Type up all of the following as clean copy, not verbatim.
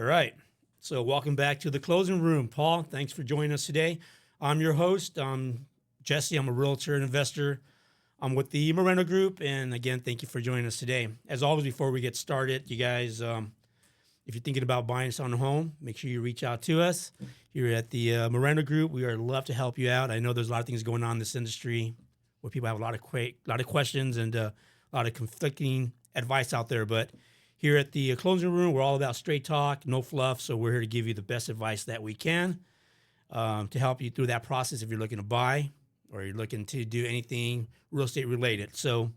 All right. So welcome back to the closing room. Paul, thanks for joining us today. I'm your host, Jesse. I'm a realtor and investor. I'm with the Moreno Group. And again, thank you for joining us today. As always, before we get started, you guys, if you're thinking about buying us on a home, make sure you reach out to us. Here at the Moreno Group, we would love to help you out. I know there's a lot of things going on in this industry where people have a lot of questions and a lot of conflicting advice out there. But here at the closing room, we're all about straight talk, no fluff. So we're here to give you the best advice that we can to help you through that process if you're looking to buy or you're looking to do anything real estate related. So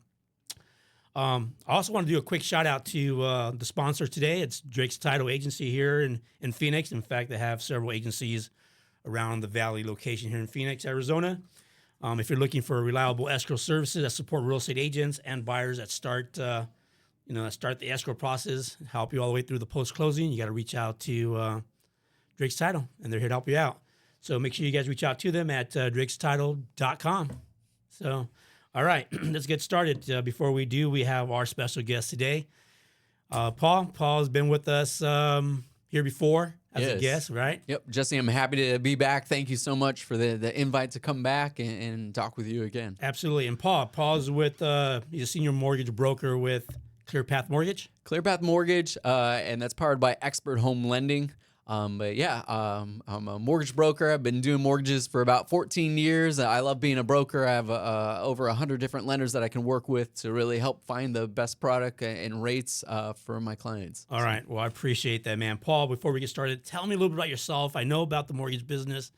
I also want to do a quick shout out to the sponsor today. It's Drake's Title Agency here in Phoenix. In fact, they have several agencies around the Valley location here in Phoenix, Arizona. If you're looking for reliable escrow services that support real estate agents and buyers that start the escrow process, help you all the way through the post-closing, you got to reach out to Drake's Title, and they're here to help you out. So make sure you guys reach out to them at drakestitle.com. So, all right, let's get started. Before we do, we have our special guest today, Paul. Paul has been with us here before as a guest, right? Yep, Jesse, I'm happy to be back. Thank you so much for the invite to come back and talk with you again. Absolutely. And Paul's with, he's a senior mortgage broker with ClearPath Mortgage. ClearPath Mortgage, and that's powered by Expert Home Lending. I'm a mortgage broker. I've been doing mortgages for about 14 years. I love being a broker. I have over 100 different lenders that I can work with to really help find the best product and rates for my clients. All right. Well, I appreciate that, man. Paul, before we get started, tell me a little bit about yourself. I know about the mortgage business,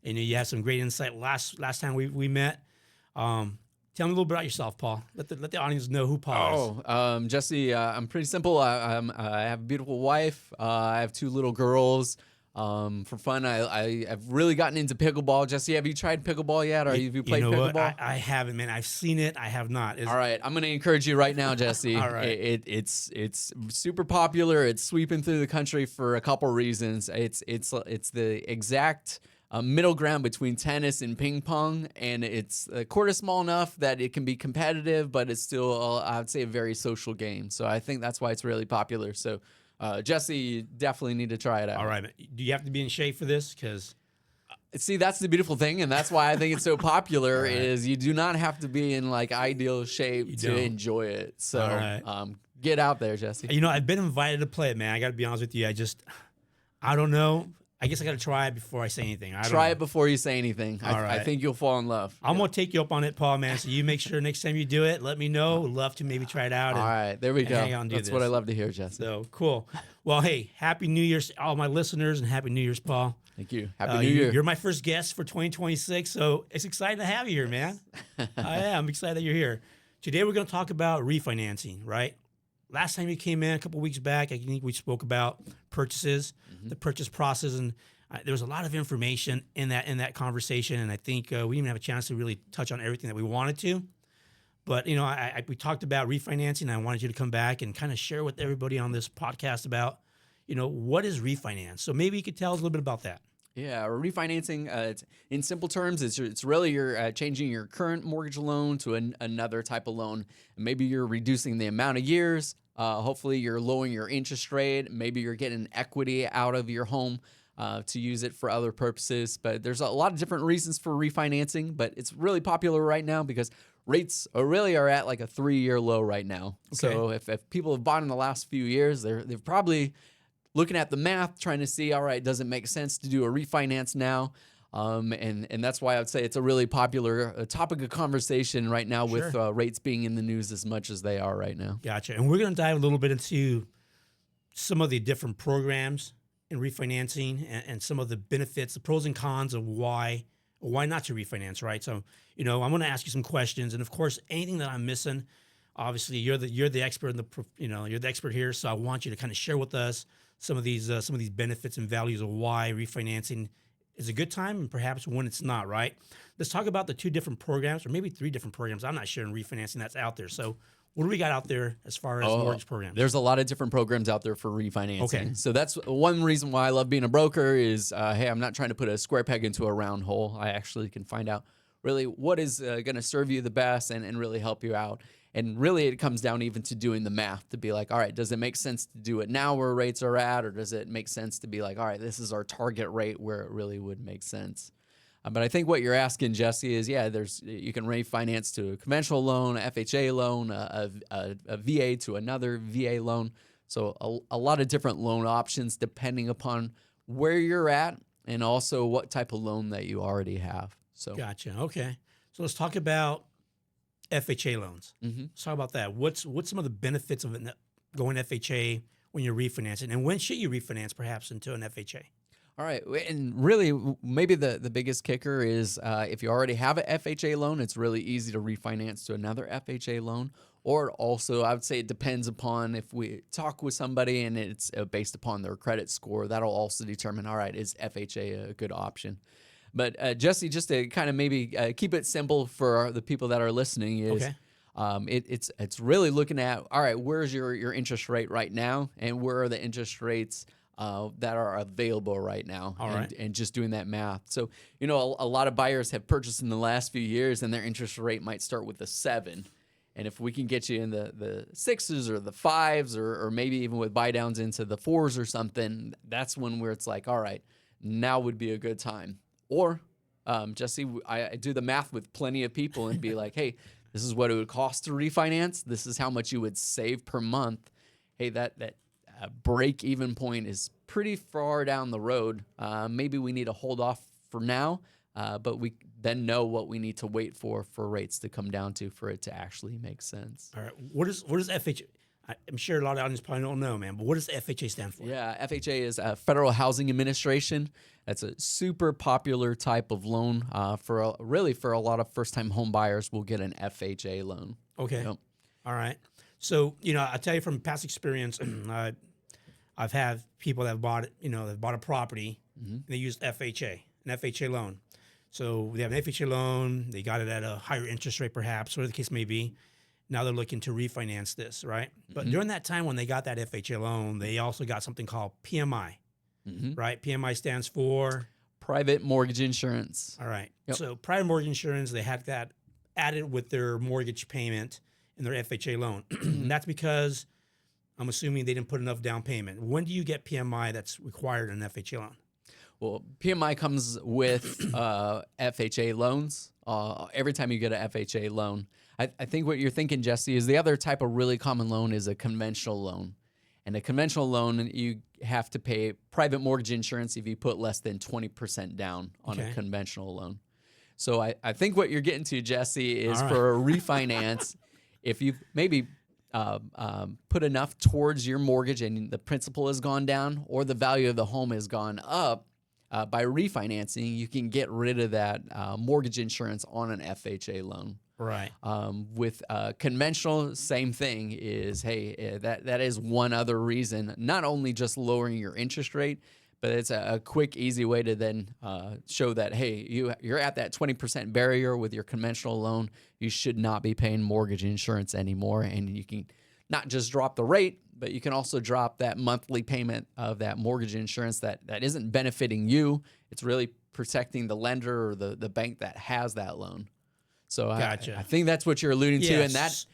and you had some great insight last time we met. Tell me a little bit about yourself, Paul. Let the audience know who Paul is. Jesse, I'm pretty simple. I have a beautiful wife. I have 2 little girls. For fun, I've really gotten into pickleball. Jesse, have you tried pickleball yet? Or have you played pickleball? What? I haven't, man. I've seen it. I have not. All right, I'm going to encourage you right now, Jesse. All right. It's super popular. It's sweeping through the country for a couple reasons. It's the exact middle ground between tennis and ping pong, and it's the court is small enough that it can be competitive, but it's still, I would say, a very social game. So I think that's why it's really popular. So, Jesse, you definitely need to try it out. All right. Do you have to be in shape for this? Because see, that's the beautiful thing, and that's why I think it's so popular. Right. Is you do not have to be in like ideal shape to enjoy it. So, get out there, Jesse. You know, I've been invited to play it, man. I got to be honest with you. I don't know. I guess I got to try it before I say anything. Try it before you say anything. I think you'll fall in love. I'm going to take you up on it, Paul, man. So you make sure next time you do it, let me know. Would love to maybe try it out. All right, there we go. Hang on, That's what I love to hear, Jesse. So cool. Well, hey, Happy New Year's to all my listeners, and Happy New Year's, Paul. Thank you. Happy New Year. You're my first guest for 2026, so it's exciting to have you here, man. I'm excited that you're here. Today we're going to talk about refinancing, right? Last time you came in a couple weeks back, I think we spoke about purchases, the purchase process, and there was a lot of information in that conversation, and I think we didn't even have a chance to really touch on everything that we wanted to. But you know, we talked about refinancing. I wanted you to come back and kind of share with everybody on this podcast about, you know, what is refinance. So maybe you could tell us a little bit about that. Yeah, refinancing. It's, in simple terms, it's really you're changing your current mortgage loan to another type of loan. Maybe you're reducing the amount of years. Hopefully, you're lowering your interest rate. Maybe you're getting equity out of your home to use it for other purposes. But there's a lot of different reasons for refinancing, but it's really popular right now because rates are at like a 3-year low right now. Okay. So if people have bought in the last few years, they're probably looking at the math, trying to see, all right, does it make sense to do a refinance now? And that's why I would say it's a really popular topic of conversation right now with rates being in the news as much as they are right now. Gotcha. And we're going to dive a little bit into some of the different programs in refinancing and some of the benefits, the pros and cons of why not to refinance, right? So, you know, I'm going to ask you some questions, and of course, anything that I'm missing, obviously, you're the expert you're the expert here. So I want you to kind of share with us some of these benefits and values of why refinancing is a good time and perhaps when it's not, right? Let's talk about the 2 different programs, or maybe 3 different programs. I'm not sure in refinancing that's out there. So what do we got out there as far as mortgage programs? There's a lot of different programs out there for refinancing. Okay. So that's one reason why I love being a broker is, hey, I'm not trying to put a square peg into a round hole. I actually can find out really what is going to serve you the best and really help you out. And really it comes down even to doing the math to be like, all right, does it make sense to do it now where rates are at, or does it make sense to be like, all right, this is our target rate where it really would make sense? But I think what you're asking, Jesse, is you can refinance to a conventional loan, a FHA loan, a VA to another VA loan. So a lot of different loan options depending upon where you're at and also what type of loan that you already have. So Gotcha. Okay. So let's talk about FHA loans. Let's talk about that. What's some of the benefits of going FHA when you're refinancing, and when should you refinance perhaps into an FHA? All right. And really, maybe the biggest kicker is if you already have an FHA loan, it's really easy to refinance to another FHA loan. Or also, I would say it depends upon if we talk with somebody and it's based upon their credit score. That'll also determine, all right, is FHA a good option? But Jesse, just to kind of maybe keep it simple for the people that are listening is it's really looking at, all right, where's your interest rate right now, and where are the interest rates that are available right now, and just doing that math. So, a lot of buyers have purchased in the last few years and their interest rate might start with a 7. And if we can get you in the 6s or the 5s or maybe even with buy downs into the 4s or something, that's when where it's like, all right, now would be a good time. Or, Jesse, I do the math with plenty of people and be like, hey, this is what it would cost to refinance. This is how much you would save per month. Hey, that break-even point is pretty far down the road. Maybe we need to hold off for now, but we then know what we need to wait for rates to come down to for it to actually make sense. All right. What is FHA? I'm sure a lot of audience probably don't know, man, but what does FHA stand for? Yeah, FHA is Federal Housing Administration. That's a super popular type of loan for a lot of first-time home buyers will get an FHA loan. Okay. Yep. All right. So, I tell you from past experience, I've had people that have bought, they've bought a property, and they used an FHA loan. So they have an FHA loan, they got it at a higher interest rate perhaps, whatever the case may be. Now they're looking to refinance this, right? But during that time when they got that FHA loan, they also got something called PMI, right? PMI stands for? Private Mortgage Insurance. All right. Yep. So private mortgage insurance, they had that added with their mortgage payment in their FHA loan. And that's because I'm assuming they didn't put enough down payment. When do you get PMI that's required in an FHA loan? Well, PMI comes with FHA loans. Every time you get an FHA loan, I think what you're thinking, Jesse, is the other type of really common loan is a conventional loan. And a conventional loan, you have to pay private mortgage insurance if you put less than 20% down on a conventional loan. So I think what you're getting to, Jesse, is for a refinance, if you maybe put enough towards your mortgage and the principal has gone down or the value of the home has gone up, by refinancing, you can get rid of that mortgage insurance on an FHA loan. Right. With conventional, same thing is, hey, that is one other reason, not only just lowering your interest rate, but it's a quick, easy way to then show that, hey, you're at that 20% barrier with your conventional loan. You should not be paying mortgage insurance anymore. And you can not just drop the rate, but you can also drop that monthly payment of that mortgage insurance that isn't benefiting you. It's really protecting the lender or the bank that has that loan. So gotcha. I think that's what you're alluding to, and that's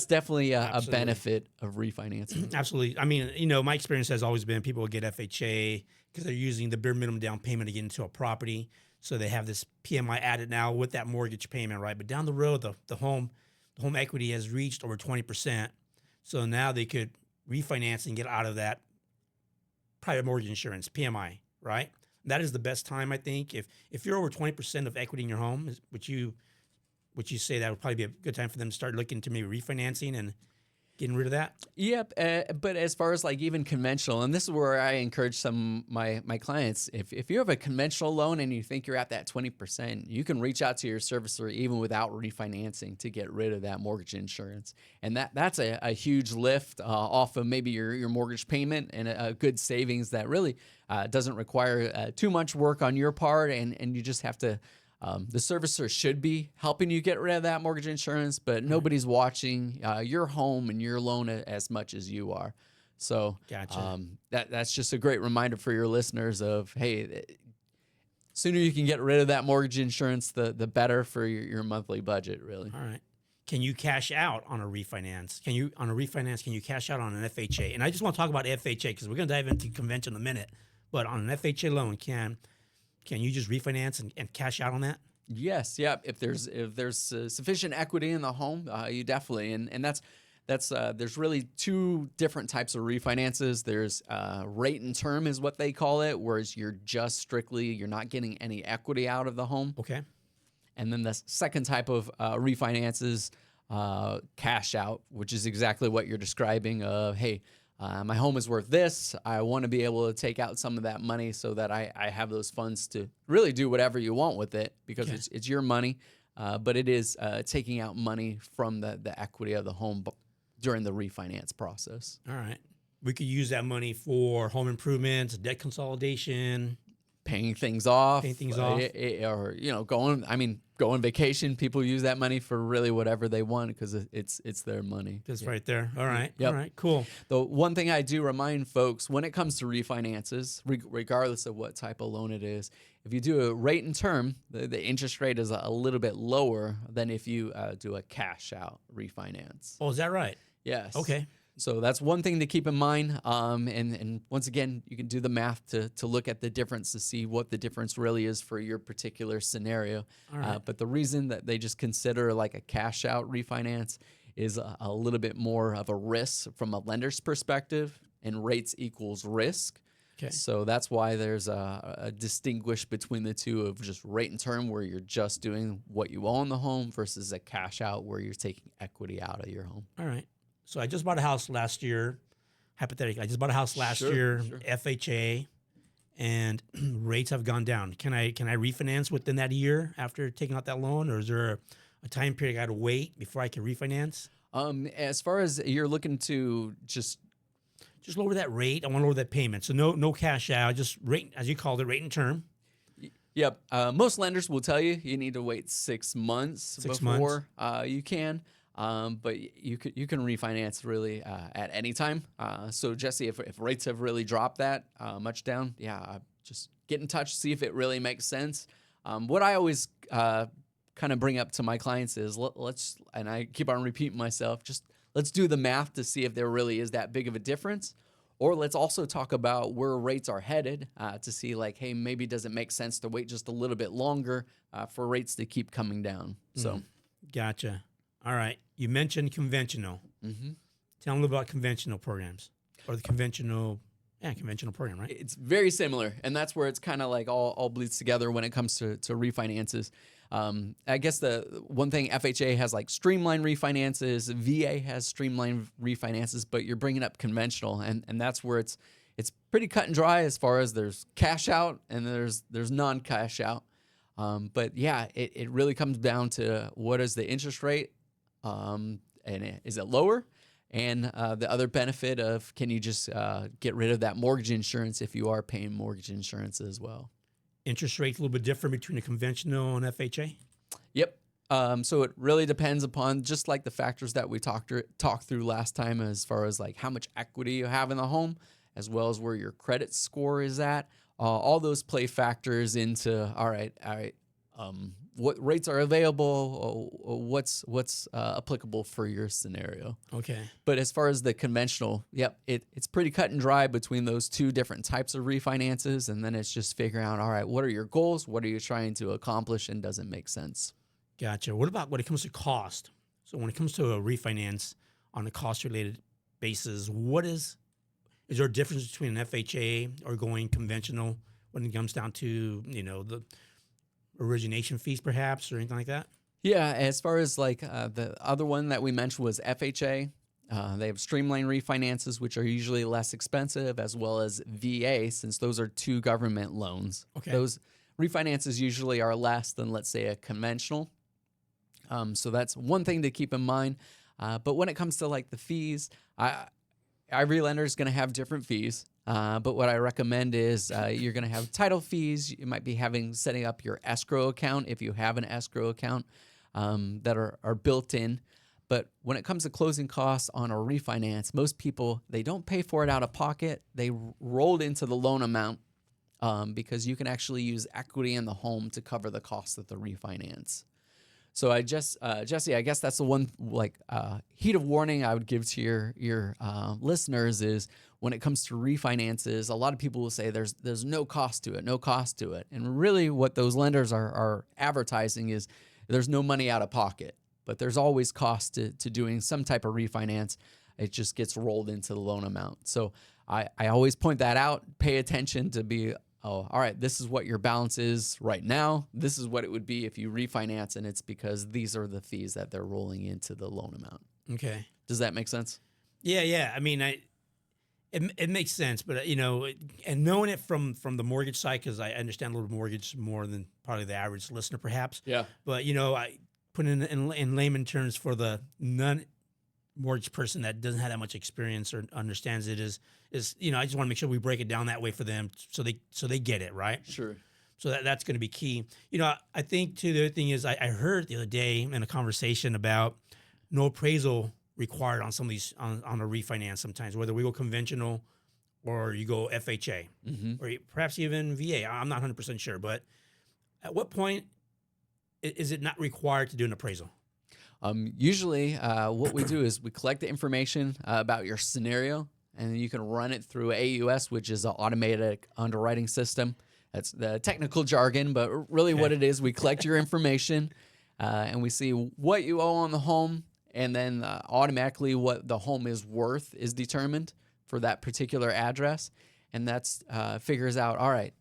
definitely a Absolutely. benefit of refinancing. Absolutely. I mean, my experience has always been people will get FHA because they're using the bare minimum down payment to get into a property. So they have this PMI added now with that mortgage payment, right? But down the road, the home equity has reached over 20%. So now they could refinance and get out of that private mortgage insurance, PMI, right? That is the best time, I think. If you're over 20% of equity in your home, which you say that would probably be a good time for them to start looking to maybe refinancing and getting rid of that? Yep. But as far as like even conventional, and this is where I encourage some my clients, if you have a conventional loan and you think you're at that 20%, you can reach out to your servicer even without refinancing to get rid of that mortgage insurance. And that's a huge lift off of maybe your mortgage payment and a good savings that really doesn't require too much work on your part. And you just have to, the servicer should be helping you get rid of that mortgage insurance, but nobody's watching your home and your loan as much as you are. So gotcha. That's just a great reminder for your listeners of, hey, sooner you can get rid of that mortgage insurance, the better for your monthly budget, really. All right. can you cash out on a refinance? Can you cash out on an FHA? And I just want to talk about FHA because we're going to dive into conventional in a minute. But on an FHA loan, can you just refinance and cash out on that? Yes, yeah. If there's sufficient equity in the home, you definitely and that's there's really two different types of refinances. There's rate and term is what they call it, whereas you're not getting any equity out of the home. Okay. And then the second type of refinance is cash out, which is exactly what you're describing. Hey, my home is worth this. I want to be able to take out some of that money so that I have those funds to really do whatever you want with it because it's your money. But it is taking out money from the equity of the home during the refinance process. All right. We could use that money for home improvements, debt consolidation, paying things off, or go on vacation. People use that money for really whatever they want because it's their money. That's right there. All right. Yep. All right. Cool. The one thing I do remind folks when it comes to refinances, regardless of what type of loan it is, if you do a rate and term, the interest rate is a little bit lower than if you do a cash out refinance. Oh, is that right? Yes. Okay. So that's one thing to keep in mind. And once again, you can do the math to look at the difference to see what the difference really is for your particular scenario. All right. But the reason that they just consider like a cash out refinance is a little bit more of a risk from a lender's perspective, and rates equals risk. Okay. So that's why there's a distinguish between the two of just rate and term where you're just doing what you own the home versus a cash out where you're taking equity out of your home. All right. So I just bought a house last year. Hypothetically, I just bought a house last year, FHA, and rates have gone down. Can I refinance within that year after taking out that loan, or is there a time period I got to wait before I can refinance? As far as you're looking to just lower that rate, I want to lower that payment. So no cash out, just rate, as you called it, rate and term. Yep. Most lenders will tell you need to wait 6 months before you can. But you can refinance really at any time. So Jesse, if rates have really dropped that much down, just get in touch, see if it really makes sense. What I always kind of bring up to my clients is let's, and I keep on repeating myself, just let's do the math to see if there really is that big of a difference. Or let's also talk about where rates are headed to see like, hey, maybe does it make sense to wait just a little bit longer for rates to keep coming down? So, Gotcha. All right. You mentioned conventional. Mm-hmm. Tell them about conventional programs or the conventional program, right? It's very similar, and that's where it's kind of like all bleeds together when it comes to refinances. I guess the one thing FHA has like streamlined refinances, VA has streamlined refinances, but you're bringing up conventional, and that's where it's pretty cut and dry as far as there's cash out and there's non-cash out. But yeah, it really comes down to what is the interest rate, and is it lower? And the other benefit of can you just get rid of that mortgage insurance if you are paying mortgage insurance as well. Interest rates a little bit different between a conventional and FHA? Yep. So it really depends upon just like the factors that we talked through last time as far as like how much equity you have in the home, as well as where your credit score is at. All those play factors into, all right, what rates are available, what's applicable for your scenario. Okay. But as far as the conventional, it's pretty cut and dry between those two different types of refinances, and then it's just figuring out, all right, what are your goals? What are you trying to accomplish, and does it make sense? Gotcha. What about when it comes to cost? So when it comes to a refinance on a cost-related basis, is there a difference between an FHA or going conventional when it comes down to, the origination fees perhaps or anything like that? Yeah, as far as like the other one that we mentioned was FHA. They have streamlined refinances, which are usually less expensive, as well as VA, since those are two government loans. Okay. Those refinances usually are less than, let's say, a conventional. So that's one thing to keep in mind. But when it comes to like the fees, every lender is going to have different fees. But what I recommend is you're going to have title fees. You might be setting up your escrow account if you have an escrow account that are built in. But when it comes to closing costs on a refinance, most people, they don't pay for it out of pocket. They rolled into the loan amount because you can actually use equity in the home to cover the cost of the refinance. So Jesse, I guess that's the one heat of warning I would give to your listeners is when it comes to refinances, a lot of people will say there's no cost to it. And really what those lenders are advertising is there's no money out of pocket, but there's always cost to doing some type of refinance. It just gets rolled into the loan amount. So I always point that out, pay attention to be, oh, all right, this is what your balance is right now. This is what it would be if you refinance, and it's because these are the fees that they're rolling into the loan amount. Okay. Does that make sense? Yeah. I mean, it makes sense, but and knowing it from the mortgage side, because I understand a little mortgage more than probably the average listener, perhaps. Yeah. But I put in layman terms for the non-mortgage person that doesn't have that much experience or understands it is I just want to make sure we break it down that way for them so they get it, right? Sure. So that's going to be key. I think too, the other thing is I heard the other day in a conversation about no appraisal required on some of these on a refinance sometimes, whether we go conventional or you go FHA or perhaps even VA. I'm not 100% sure, but at what point is it not required to do an appraisal? Usually what we do is we collect the information about your scenario, and then you can run it through AUS, which is an automated underwriting system. That's the technical jargon, but really what it is, we collect your information and we see what you owe on the home, and then automatically what the home is worth is determined for that particular address. And that's figures out, all right,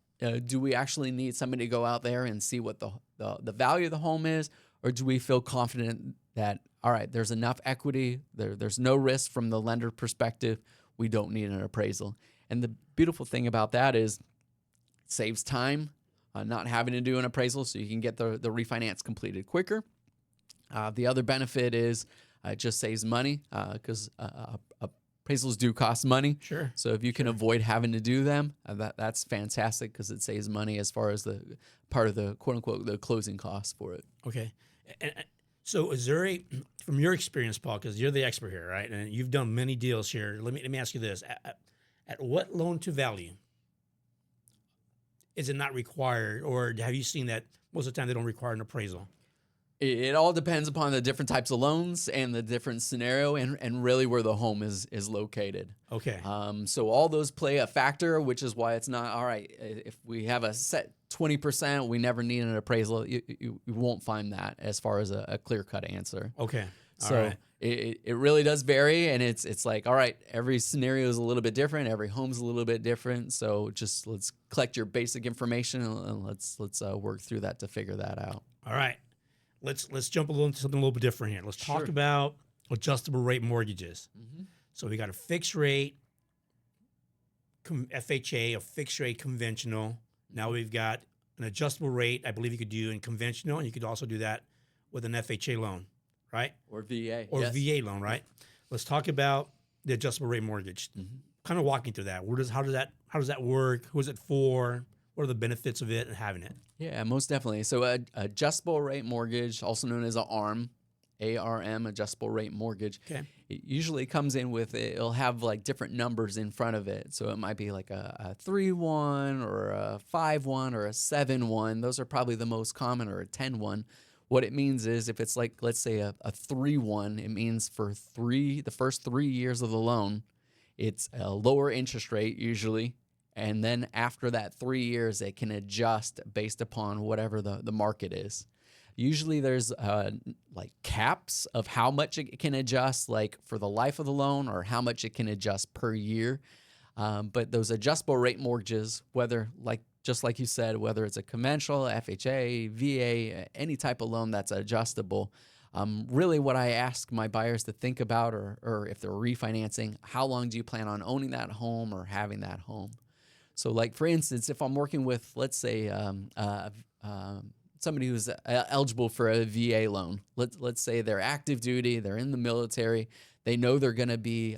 do we actually need somebody to go out there and see what the value of the home is, or do we feel confident that, all right, there's enough equity, there's no risk from the lender perspective, we don't need an appraisal. And the beautiful thing about that is it saves time, not having to do an appraisal, so you can get the refinance completed quicker. The other benefit is it just saves money because appraisals do cost money. Sure. So if you can avoid having to do them, that's fantastic because it saves money as far as the part of the quote unquote the closing costs for it. Okay. And so is there from your experience, Paul, because you're the expert here, right? And you've done many deals here. Let me ask you this. At what loan to value is it not required, or have you seen that most of the time they don't require an appraisal? It all depends upon the different types of loans and the different scenario and really where the home is located. Okay. So all those play a factor, which is why it's not, all right, if we have a set 20%, we never need an appraisal. You won't find that as far as a clear-cut answer. Okay. So it really does vary, and it's like, all right, every scenario is a little bit different. Every home's a little bit different. So just let's collect your basic information and let's work through that to figure that out. All right. Let's jump into something a little bit different here. Let's talk about adjustable rate mortgages. Mm-hmm. So we got a fixed rate FHA, a fixed rate conventional. Now we've got an adjustable rate. I believe you could do in conventional, and you could also do that with an FHA loan, right? Or VA. Or VA loan, right? Let's talk about the adjustable rate mortgage. Mm-hmm. Kind of walk me through that. How does that work? Who is it for? What are the benefits of it and having it? Yeah, most definitely. So adjustable rate mortgage, also known as an ARM, ARM, adjustable rate mortgage. Okay. It usually comes in with, it'll have like different numbers in front of it. So it might be like a 3-1 or a 5-1 or a 7-1. Those are probably the most common, or a 10-1. What it means is if it's like, let's say a 3-1, it means for the first 3 years of the loan, it's a lower interest rate usually. And then after that 3 years, it can adjust based upon whatever the market is. Usually there's like caps of how much it can adjust, like for the life of the loan, or how much it can adjust per year. But those adjustable rate mortgages, just like you said, whether it's a conventional, FHA, VA, any type of loan that's adjustable, really what I ask my buyers to think about, or if they're refinancing, how long do you plan on owning that home or having that home? So like, for instance, if I'm working with, let's say, somebody who's eligible for a VA loan, let's say they're active duty, they're in the military, they know they're going to be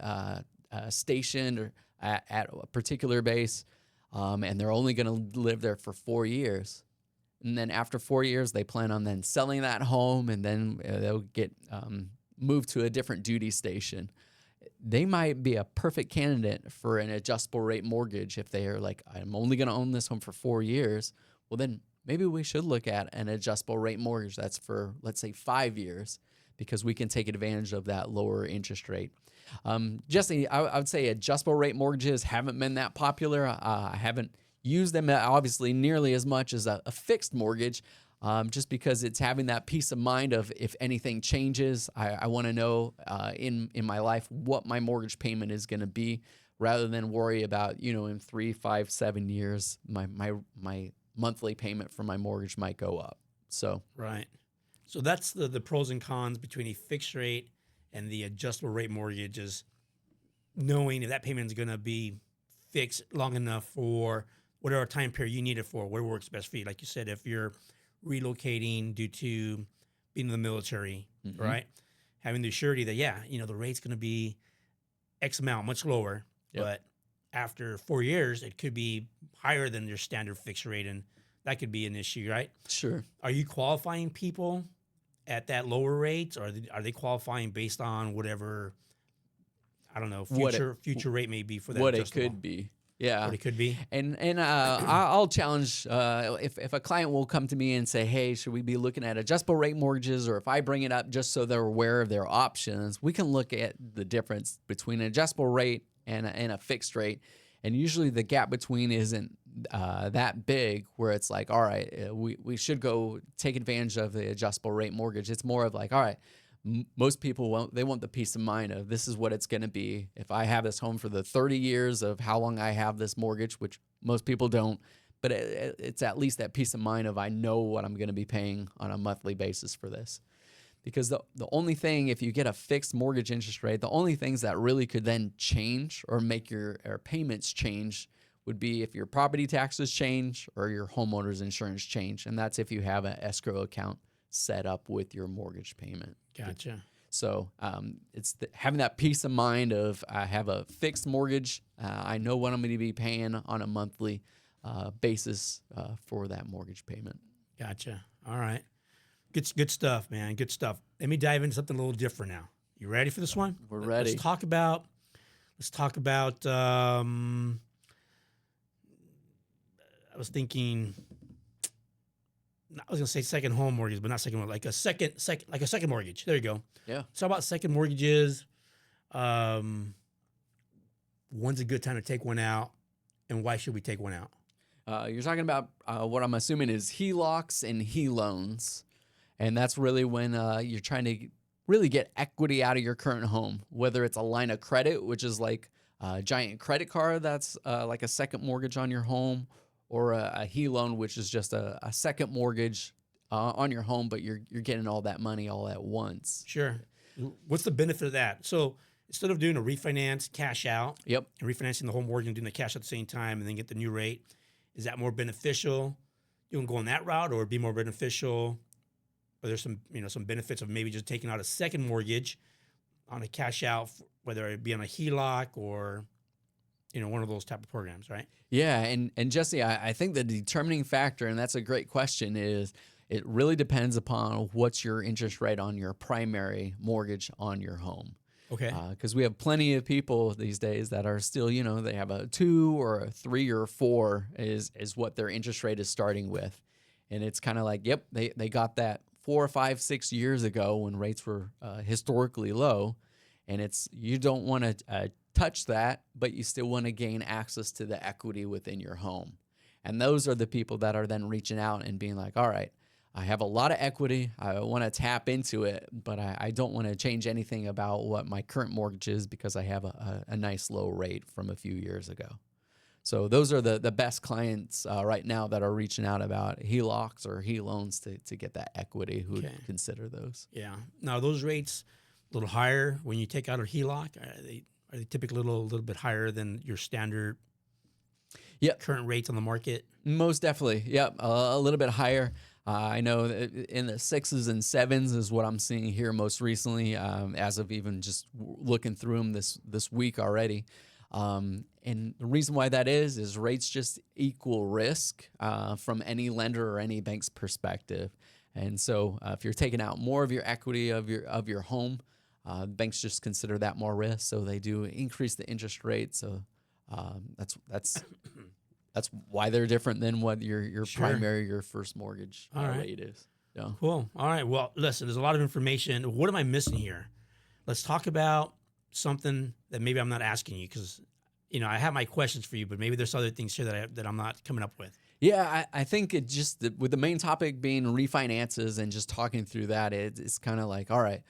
stationed or at a particular base, and they're only going to live there for 4 years. And then after 4 years, they plan on then selling that home, and then they'll get moved to a different duty station. They might be a perfect candidate for an adjustable rate mortgage if they are like, I'm only going to own this home for 4 years. Well, then maybe we should look at an adjustable rate mortgage that's for, let's say, 5 years, because we can take advantage of that lower interest rate. Jesse, I would say adjustable rate mortgages haven't been that popular. I haven't used them obviously nearly as much as a fixed mortgage, just because it's having that peace of mind of if anything changes, I want to know in my life what my mortgage payment is going to be, rather than worry about, in 3, 5, 7 years, my monthly payment for my mortgage might go up. So Right. So that's the pros and cons between a fixed rate and the adjustable rate mortgage, is knowing if that payment is going to be fixed long enough for whatever time period you need it for, what works best for you. Like you said, if you're relocating due to being in the military, right? Having the surety that, the rate's going to be X amount, much lower, but after 4 years, it could be higher than your standard fixed rate, and that could be an issue, right? Sure. Are you qualifying people at that lower rate, or are they qualifying based on whatever, I don't know, future rate may be for that? What it could be. Yeah. What it could be. And I'll challenge if a client will come to me and say, hey, should we be looking at adjustable rate mortgages? Or if I bring it up just so they're aware of their options, we can look at the difference between an adjustable rate and a fixed rate. And usually the gap between isn't that big, where it's like, all right, we should go take advantage of the adjustable rate mortgage. It's more of like, all right, most people want the peace of mind of this is what it's going to be. If I have this home for the 30 years of how long I have this mortgage, which most people don't, but it's at least that peace of mind of I know what I'm going to be paying on a monthly basis for this. Because the only thing, if you get a fixed mortgage interest rate, the only things that really could then change or make your payments change would be if your property taxes change or your homeowner's insurance change. And that's if you have an escrow account set up with your mortgage payment. Gotcha. So it's having that peace of mind of I have a fixed mortgage. I know what I'm going to be paying on a monthly basis for that mortgage payment. Gotcha. All right. Good stuff, man. Good stuff. Let me dive into something a little different now. You ready for this one? We're ready. Let's talk about I was thinking, I was gonna say second home mortgage, but not second one, like a second mortgage. There you go. Yeah. Let's talk about second mortgages. When's a good time to take one out, and why should we take one out? You're talking about what I'm assuming is HELOCs and HELoans. And that's really when you're trying to really get equity out of your current home, whether it's a line of credit, which is like a giant credit card that's like a second mortgage on your home, or a HELoan, which is just a second mortgage on your home, but you're getting all that money all at once. Sure. What's the benefit of that? So instead of doing a refinance, cash out, Yep. and refinancing the whole mortgage and doing the cash at the same time and then get the new rate, is that more beneficial? You can go on that route, or it'd be more beneficial? Or there's some benefits of maybe just taking out a second mortgage on a cash out, whether it be on a HELOC or one of those type of programs, right? Yeah, and Jesse, I think the determining factor, and that's a great question, is it really depends upon what's your interest rate on your primary mortgage on your home. Okay. Because we have plenty of people these days that are still, they have a 2 or a 3 or 4 is what their interest rate is starting with. And it's kind of like, yep, they got that 4, 5, 6 years ago when rates were historically low. And you don't want to touch that, but you still want to gain access to the equity within your home. And those are the people that are then reaching out and being like, all right, I have a lot of equity. I want to tap into it, but I don't want to change anything about what my current mortgage is because I have a nice low rate from a few years ago. So those are the best clients right now that are reaching out about HELOCs or HELoans to get that equity who would consider those. Yeah. Now, those rates a little higher when you take out a HELOC? Are they typically a little bit higher than your standard current rates on the market? Most definitely. Yep. A little bit higher. I know that in the 6s and 7s is what I'm seeing here most recently, as of even just looking through them this week already. And the reason why that is rates just equal risk from any lender or any bank's perspective. And so if you're taking out more of your equity of your home, banks just consider that more risk. So they do increase the interest rate. So that's That's why they're different than what your Sure. primary, your first mortgage All right. rate is. Yeah. Cool. All right. Well, listen, there's a lot of information. What am I missing here? Let's talk about something that maybe I'm not asking you because, I have my questions for you, but maybe there's other things here that I'm not coming up with. Yeah, I think it just with the main topic being refinances and just talking through that, it's kind of like, all right,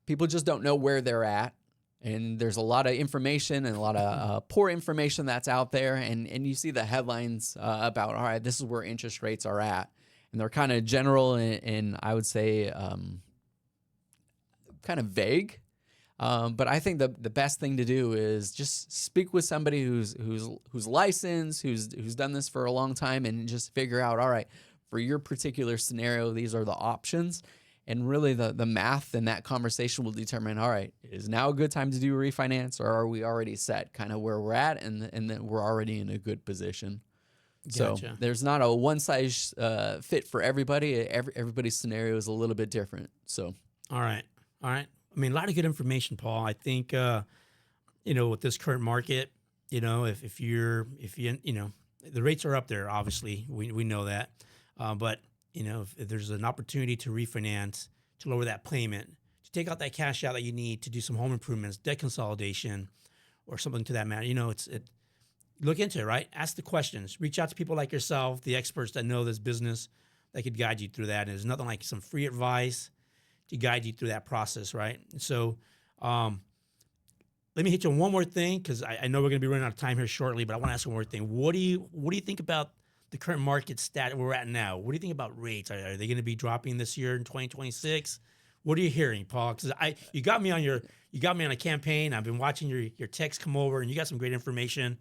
people just don't know where they're at. And there's a lot of information and a lot of poor information that's out there. And you see the headlines about, all right, this is where interest rates are at. And they're kind of general and I would say kind of vague. But I think the best thing to do is just speak with somebody who's licensed, who's done this for a long time, and just figure out, all right, for your particular scenario, these are the options. And really the math in that conversation will determine, all right, is now a good time to do a refinance, or are we already set kind of where we're at and then we're already in a good position? So Gotcha. there's not a one size fit for everybody. Everybody's scenario is a little bit different. So. All right. I mean, a lot of good information, Paul. I think, with this current market, if the rates are up there, obviously we know that. But if there's an opportunity to refinance, to lower that payment, to take out that cash out that you need to do some home improvements, debt consolidation, or something to that matter, look into it, right? Ask the questions. Reach out to people like yourself, the experts that know this business, that could guide you through that. And there's nothing like some free advice to guide you through that process, right? So let me hit you on one more thing because I know we're going to be running out of time here shortly, but I want to ask one more thing. What do you think about the current market stat we're at now? What do you think about rates? Are they going to be dropping this year in 2026? What are you hearing, Paul? Because you got me on a campaign. I've been watching your texts come over, and you got some great information.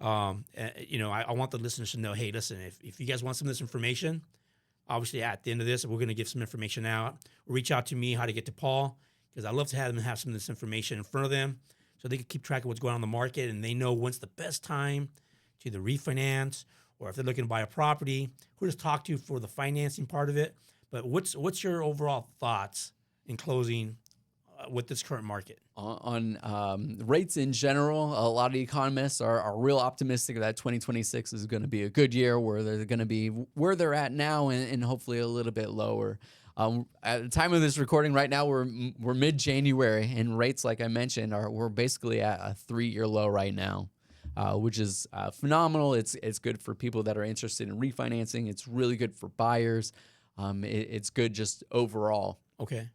I want the listeners to know, hey, listen, if you guys want some of this information, obviously at the end of this, we're going to give some information out. Reach out to me how to get to Paul because I love to have them have some of this information in front of them so they can keep track of what's going on in the market and they know when's the best time to either refinance or if they're looking to buy a property, who to talk to for the financing part of it. But what's your overall thoughts in closing with this current market? On rates in general, a lot of economists are real optimistic that 2026 is going to be a good year where they're going to be where they're at now and hopefully a little bit lower. At the time of this recording right now, we're mid-January and rates, like I mentioned, we're basically at a 3-year low right now, which is phenomenal. It's good for people that are interested in refinancing. It's really good for buyers. It's good just overall. Okay.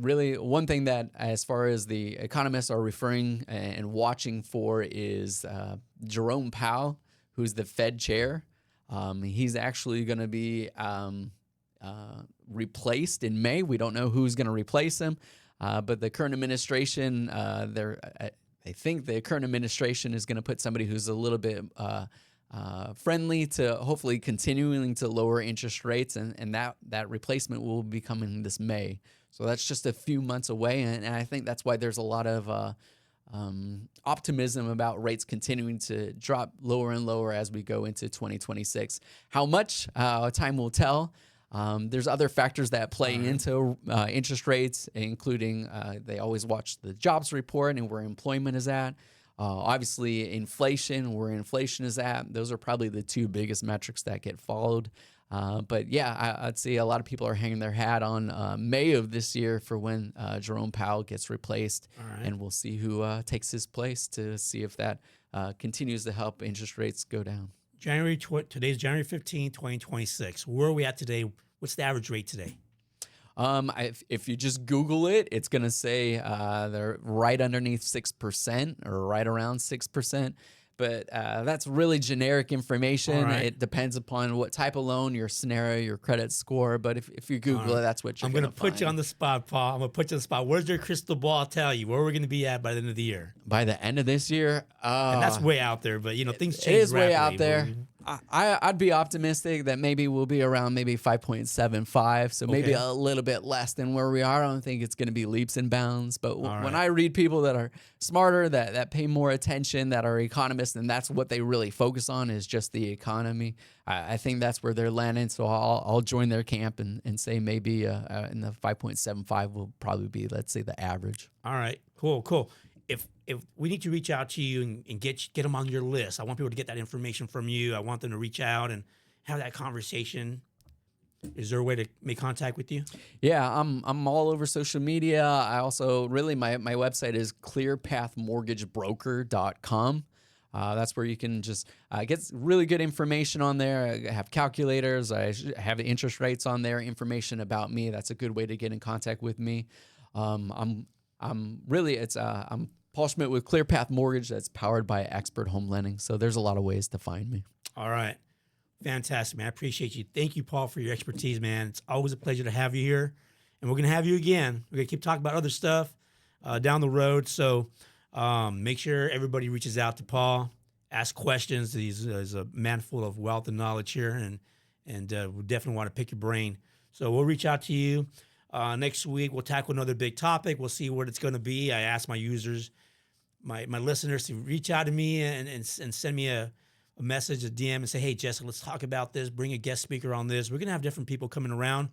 Really, one thing that as far as the economists are referring and watching for is Jerome Powell, who's the Fed chair. He's actually going to be replaced in May. We don't know who's going to replace him, but the current administration, I think the current administration is going to put somebody who's a little bit friendly to hopefully continuing to lower interest rates, and that replacement will be coming this May. So that's just a few months away, and I think that's why there's a lot of optimism about rates continuing to drop lower and lower as we go into 2026. How much? Time will tell. There's other factors that play into interest rates, including they always watch the jobs report and where employment is at. Obviously, inflation, where inflation is at. Those are probably the two biggest metrics that get followed. But yeah, I'd say a lot of people are hanging their hat on May of this year for when Jerome Powell gets replaced. And we'll see who takes his place to see if that continues to help interest rates go down. Today's January 15, 2026. Where are we at today? What's the average rate today? If you just Google it, it's going to say they're right underneath 6% or right around 6%. But that's really generic information. Right. It depends upon what type of loan, your scenario, your credit score. But if you Google it, that's what you're going to find. I'm going to put you on the spot, Paul. I'm going to put you on the spot. Where's your crystal ball tell you? Where are we going to be at by the end of the year? By the end of this year? And that's way out there, but things change. It is rapidly, way out there. I'd be optimistic that maybe we'll be around maybe 5.75, so maybe a little bit less than where we are. I don't think it's going to be leaps and bounds. But when I read people that are smarter, that pay more attention, that are economists, and that's what they really focus on is just the economy, I think that's where they're landing. So I'll join their camp and say maybe in the 5.75 will probably be, let's say, the average. All right, cool. if we need to reach out to you and get them on your list. I want people to get that information from you. I want them to reach out and have that conversation. Is there a way to make contact with you? Yeah, I'm all over social media. I also really my website is clearpathmortgagebroker.com. That's where you can just get really good information on there. I have calculators. I have the interest rates on there, information about me. That's a good way to get in contact with me. I'm Paul Schmitt with Clear Path Mortgage. That's powered by Expert Home Lending. So there's a lot of ways to find me. All right. Fantastic, man. I appreciate you. Thank you, Paul, for your expertise, man. It's always a pleasure to have you here. And we're going to have you again. We're going to keep talking about other stuff down the road. So make sure everybody reaches out to Paul, ask questions. He's a man full of wealth and knowledge here, and we definitely want to pick your brain. So we'll reach out to you. Next week, we'll tackle another big topic. We'll see what it's going to be. I asked my users, my listeners, to reach out to me and send me a message, a DM, and say, hey, Jessica, let's talk about this. Bring a guest speaker on this. We're going to have different people coming around.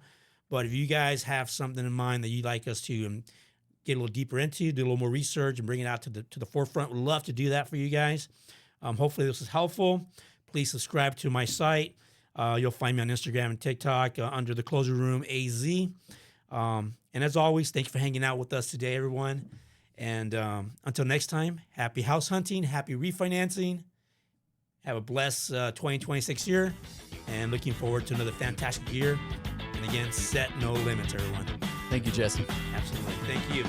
But if you guys have something in mind that you'd like us to get a little deeper into, do a little more research, and bring it out to the forefront, we'd love to do that for you guys. Hopefully this is helpful. Please subscribe to my site. You'll find me on Instagram and TikTok under the Closing Room AZ. And as always, thank you for hanging out with us today, everyone. And until next time, happy house hunting, happy refinancing. Have a blessed 2026 year, and looking forward to another fantastic year. And again, set no limits, everyone. Thank you, Jesse. Absolutely. Thank you.